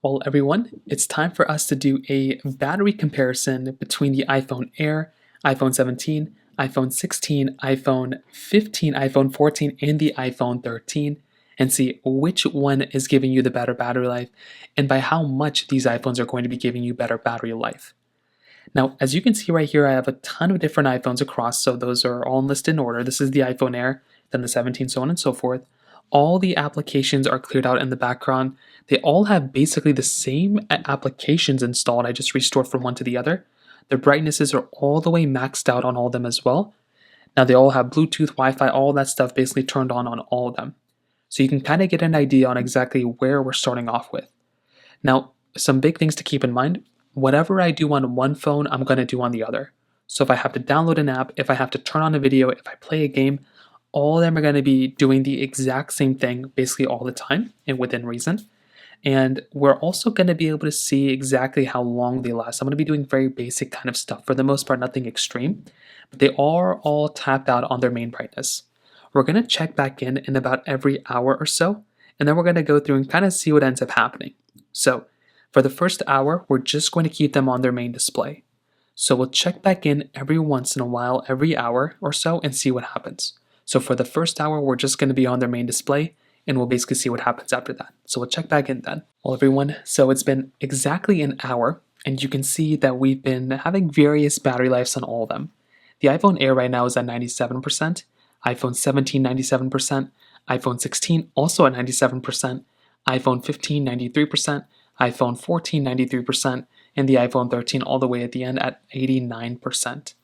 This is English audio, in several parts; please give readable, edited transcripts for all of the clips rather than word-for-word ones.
Well, everyone, it's time for us to do a battery comparison between the iPhone Air, iPhone 17, iPhone 16, iPhone 15, iPhone 14, and the iPhone 13, and see which one is giving you the better battery life and by how much these iPhones are going to be giving you better battery life. Now, as you can see right here, I have a ton of different iPhones across, so those are all listed in order. This is the iPhone Air, then the 17, so on and so forth. All the applications are cleared out in the background. They all have basically the same applications installed. I just restored from one to the other. The brightnesses are all the way maxed out on all of them as well. Now they all have Bluetooth, Wi-Fi, all that stuff basically turned on all of them. So you can kind of get an idea on exactly where we're starting off with. Now, some big things to keep in mind. Whatever I do on one phone, I'm going to do on the other. So if I have to download an app, if I have to turn on a video, if I play a game, all of them are going to be doing the exact same thing basically all the time and within reason. And we're also going to be able to see exactly how long they last. I'm going to be doing very basic kind of stuff for the most part, nothing extreme, but they are all tapped out on their main brightness. We're going to check back in about every hour or so, and then we're going to go through and kind of see what ends up happening. So for the first hour, we're just going to keep them on their main display. So we'll check back in every once in a while, every hour or so, and see what happens. So for the first hour, we're just going to be on their main display, and we'll basically see what happens after that. So we'll check back in then. Well, everyone, so it's been exactly an hour, and you can see that we've been having various battery lives on all of them. The iPhone Air right now is at 97%, iPhone 17 97%, iPhone 16 also at 97%, iPhone 15 93%, iPhone 14 93%, and the iPhone 13 all the way at the end at 89%.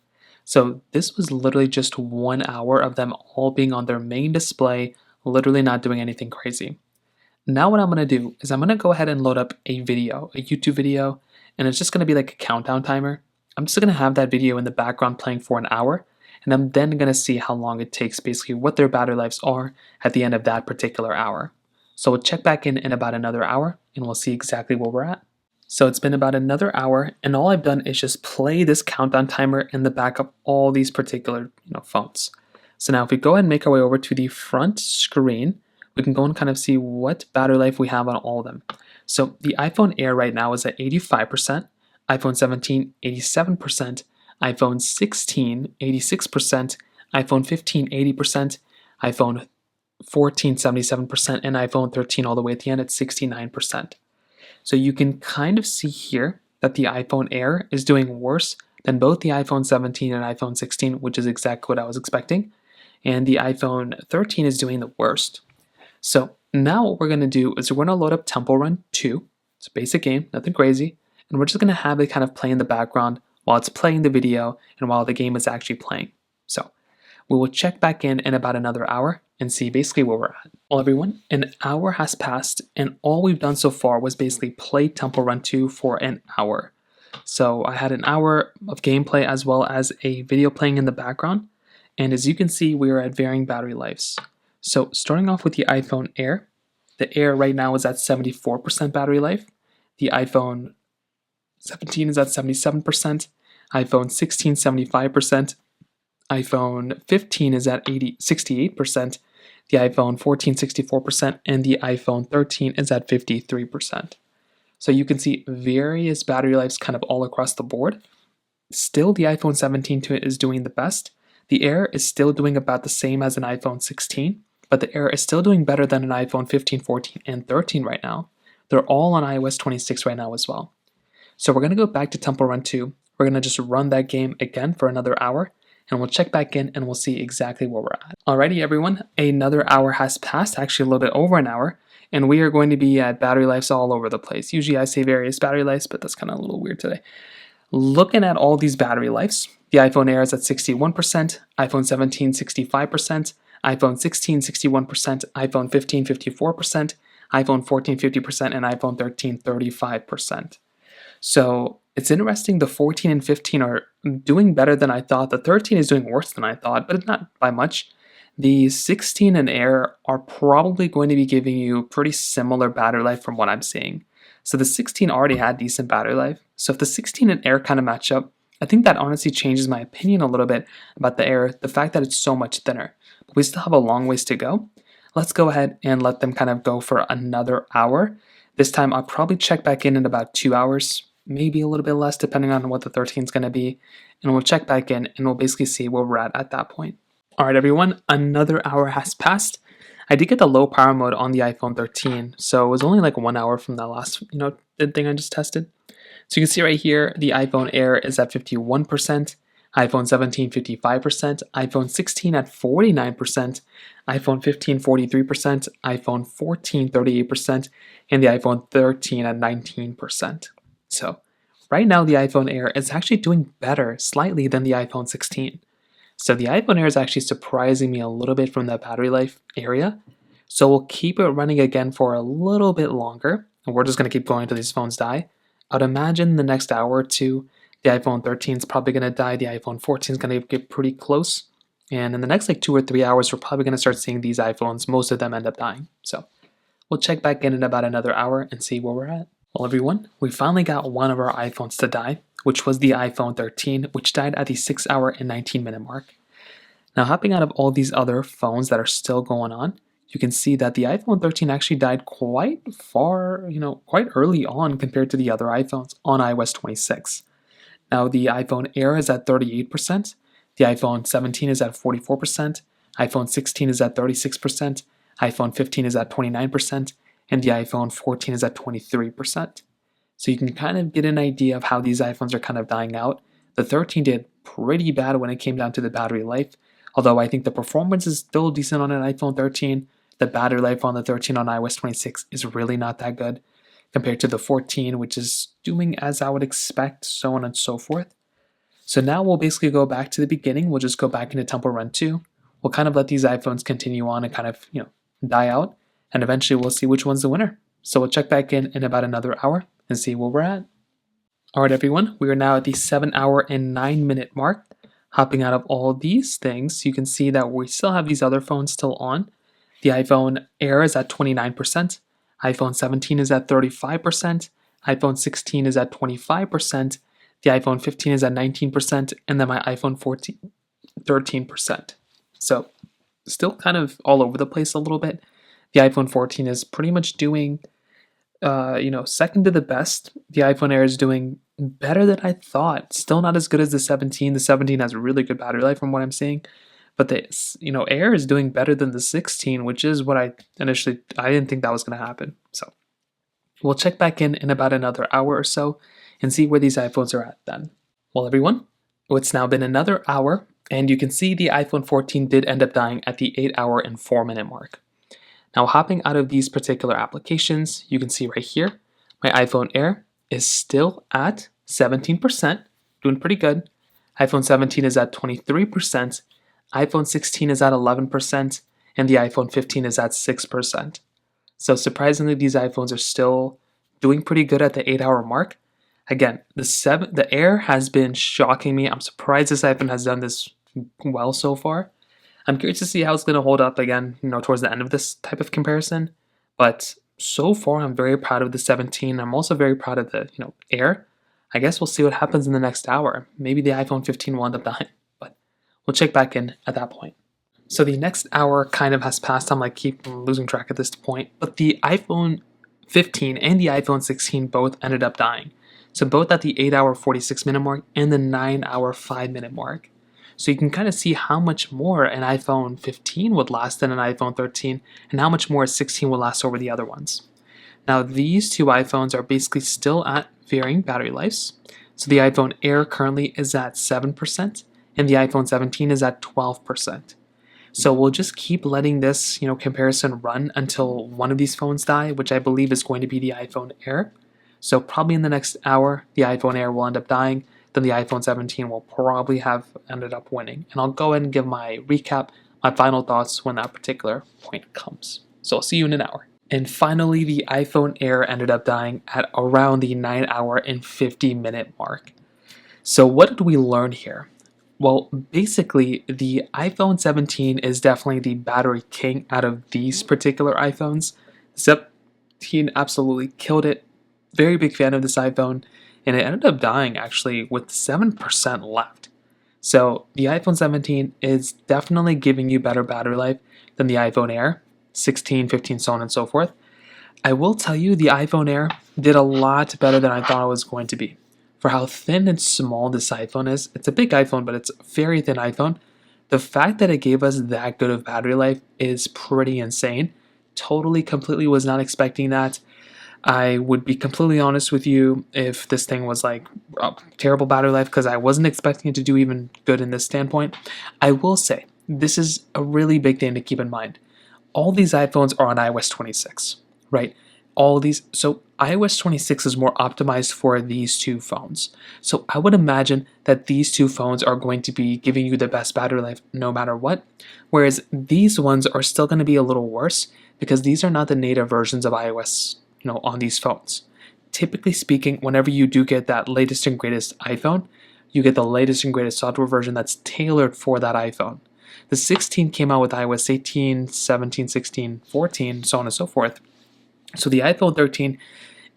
So this was literally just 1 hour of them all being on their main display, literally not doing anything crazy. Now what I'm going to do is I'm going to go ahead and load up a video, a YouTube video, and it's just going to be like a countdown timer. I'm just going to have that video in the background playing for an hour, and I'm then going to see how long it takes, basically what their battery lives are at the end of that particular hour. So we'll check back in about another hour, and we'll see exactly where we're at. So it's been about another hour, and all I've done is just play this countdown timer in the back of all these particular phones. So now if we go ahead and make our way over to the front screen, we can go and kind of see what battery life we have on all of them. So the iPhone Air right now is at 85%, iPhone 17 87%, iPhone 16 86%, iPhone 15 80%, iPhone 14 77%, and iPhone 13 all the way at the end at 69%. So you can kind of see here that the iPhone Air is doing worse than both the iPhone 17 and iPhone 16, which is exactly what I was expecting. And the iPhone 13 is doing the worst. So now what we're going to do is we're going to load up Temple Run 2. It's a basic game, nothing crazy. And we're just going to have it kind of play in the background while it's playing the video and while the game is actually playing. So we will check back in about another hour and see basically where we're at. Well, everyone, an hour has passed, and all we've done so far was basically play Temple Run 2 for an hour. So I had an hour of gameplay as well as a video playing in the background, and as you can see, we are at varying battery lives. So starting off with the iPhone Air, the Air right now is at 74% battery life, the iPhone 17 is at 77%, iPhone 16 75%, iPhone 15 is at 68%, the iPhone 14 64%, and the iPhone 13 is at 53%. So you can see various battery lives kind of all across the board. Still, the iPhone 17 is doing the best. The Air is still doing about the same as an iPhone 16, but the Air is still doing better than an iPhone 15, 14, and 13 right now. They're all on iOS 26 right now as well. So we're going to go back to Temple Run 2. We're going to just run that game again for another hour, and we'll check back in and we'll see exactly where we're at. Alrighty, everyone, another hour has passed, actually a little bit over an hour, and we are going to be at battery lives all over the place. Usually I say various battery lives, but that's kind of a little weird today. Looking at all these battery lives, the iPhone Air is at 61%, iPhone 17 65%, iPhone 16 61%, iPhone 15 54%, iPhone 14 50%, and iPhone 13 35%. So it's interesting, the 14 and 15 are doing better than I thought. The 13 is doing worse than I thought, but not by much. The 16 and Air are probably going to be giving you pretty similar battery life from what I'm seeing. So the 16 already had decent battery life. So if the 16 and Air kind of match up, I think that honestly changes my opinion a little bit about the Air, the fact that it's so much thinner. But we still have a long ways to go. Let's go ahead and let them kind of go for another hour. This time I'll probably check back in about 2 hours, maybe a little bit less depending on what the 13 is going to be, and we'll check back in and we'll basically see where we're at that point. All right, everyone, another hour has passed. I did get the low power mode on the iPhone 13, so it was only like 1 hour from that last, thing I just tested. So you can see right here, the iPhone Air is at 51%, iPhone 17 55%, iPhone 16 at 49%, iPhone 15 43%, iPhone 14 38%, and the iPhone 13 at 19%. So right now the iPhone Air is actually doing better slightly than the iPhone 16. So the iPhone Air is actually surprising me a little bit from the battery life area. So we'll keep it running again for a little bit longer, and we're just going to keep going until these phones die. I'd imagine the next hour or two, the iPhone 13 is probably going to die, the iPhone 14 is going to get pretty close, and in the next like 2 or 3 hours, we're probably going to start seeing these iPhones, most of them end up dying. So we'll check back in about another hour and see where we're at. Well, everyone, we finally got one of our iPhones to die, which was the iPhone 13, which died at the 6 hour and 19 minute mark. Now, hopping out of all these other phones that are still going on, you can see that the iPhone 13 actually died quite far, quite early on compared to the other iPhones on iOS 26. Now, the iPhone Air is at 38%, the iPhone 17 is at 44%, iPhone 16 is at 36%, iPhone 15 is at 29%, and the iPhone 14 is at 23%. So you can kind of get an idea of how these iPhones are kind of dying out. The 13 did pretty bad when it came down to the battery life, although I think the performance is still decent on an iPhone 13. The battery life on the 13 on iOS 26 is really not that good compared to the 14, which is doing as I would expect, so on and so forth. So now we'll basically go back to the beginning. We'll just go back into Temple Run 2. We'll kind of let these iPhones continue on and kind of, die out, and eventually we'll see which one's the winner. So we'll check back in about another hour and see where we're at. All right, everyone, we are now at the 7 hour and 9 minute mark. Hopping out of all these things, you can see that we still have these other phones still on. The iPhone Air is at 29%, iPhone 17 is at 35%, iPhone 16 is at 25%, the iPhone 15 is at 19%, and then my iPhone 14, 13%. So still kind of all over the place a little bit. The iPhone 14 is pretty much doing, second to the best. The iPhone Air is doing better than I thought. Still not as good as the 17. The 17 has a really good battery life from what I'm seeing. But the Air is doing better than the 16, which is what I didn't think that was going to happen. So we'll check back in about another hour or so and see where these iPhones are at then. Well, everyone, it's now been another hour, and you can see the iPhone 14 did end up dying at the 8 hour and 4 minute mark. Now, hopping out of these particular applications, you can see right here, my iPhone Air is still at 17%, doing pretty good. iPhone 17 is at 23%, iPhone 16 is at 11%, and the iPhone 15 is at 6%. So surprisingly, these iPhones are still doing pretty good at the 8 hour mark. Again, the Air has been shocking me. I'm surprised this iPhone has done this well so far. I'm curious to see how it's going to hold up again, towards the end of this type of comparison. But so far, I'm very proud of the 17. I'm also very proud of the, Air. I guess we'll see what happens in the next hour. Maybe the iPhone 15 will end up dying, but we'll check back in at that point. So the next hour kind of has passed. I'm keep losing track at this point. But the iPhone 15 and the iPhone 16 both ended up dying. So both at the 8 hour 46 minute mark and the 9 hour 5 minute mark. So you can kind of see how much more an iPhone 15 would last than an iPhone 13 and how much more a 16 will last over the other ones. Now these two iPhones are basically still at varying battery lives. So the iPhone Air currently is at 7% and the iPhone 17 is at 12%. So we'll just keep letting this, comparison run until one of these phones die, which I believe is going to be the iPhone Air. So probably in the next hour, the iPhone Air will end up dying. Then the iPhone 17 will probably have ended up winning. And I'll go ahead and give my recap, my final thoughts when that particular point comes. So I'll see you in an hour. And finally, the iPhone Air ended up dying at around the 9 hour and 50 minute mark. So what did we learn here? Well, basically, the iPhone 17 is definitely the battery king out of these particular iPhones. 17 absolutely killed it. Very big fan of this iPhone. And it ended up dying actually with 7% left. So the iPhone 17 is definitely giving you better battery life than the iPhone Air, 16, 15, so on and so forth. I will tell you the iPhone Air did a lot better than I thought it was going to be. For how thin and small this iPhone is, it's a big iPhone, but it's a very thin iPhone. The fact that it gave us that good of battery life is pretty insane. Totally, completely was not expecting that. I would be completely honest with you if this thing was like a terrible battery life because I wasn't expecting it to do even good in this standpoint. I will say this is a really big thing to keep in mind. All these iPhones are on iOS 26, right? All these, so iOS 26 is more optimized for these two phones. So I would imagine that these two phones are going to be giving you the best battery life no matter what, whereas these ones are still going to be a little worse because these are not the native versions of iOS, on these phones. Typically speaking, whenever you do get that latest and greatest iPhone, you get the latest and greatest software version that's tailored for that iPhone. The 16 came out with iOS 18, 17, 16, 14, so on and so forth. So the iPhone 13,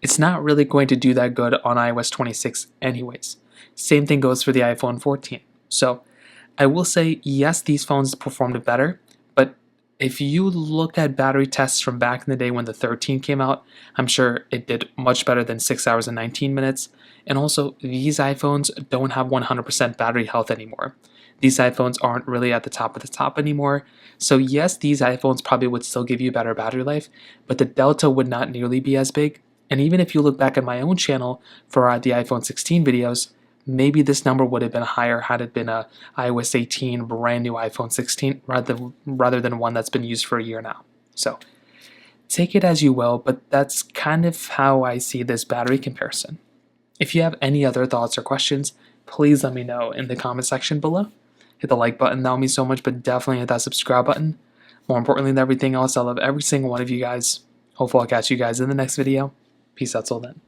it's not really going to do that good on iOS 26 anyways. Same thing goes for the iPhone 14. So I will say, yes, these phones performed better, but if you look at battery tests from back in the day when the 13 came out, I'm sure it did much better than 6 hours and 19 minutes. And also, these iPhones don't have 100% battery health anymore. These iPhones aren't really at the top of the top anymore. So yes, these iPhones probably would still give you better battery life, but the delta would not nearly be as big. And even if you look back at my own channel for the iPhone 16 videos, maybe this number would have been higher had it been a iOS 18 brand new iPhone 16 rather than one that's been used for a year now. So take it as you will, but that's kind of how I see this battery comparison. If you have any other thoughts or questions, please let me know in the comment section below. Hit the like button, that would mean so much, but definitely hit that subscribe button. More importantly than everything else, I love every single one of you guys. Hopefully I'll catch you guys in the next video. Peace out till then.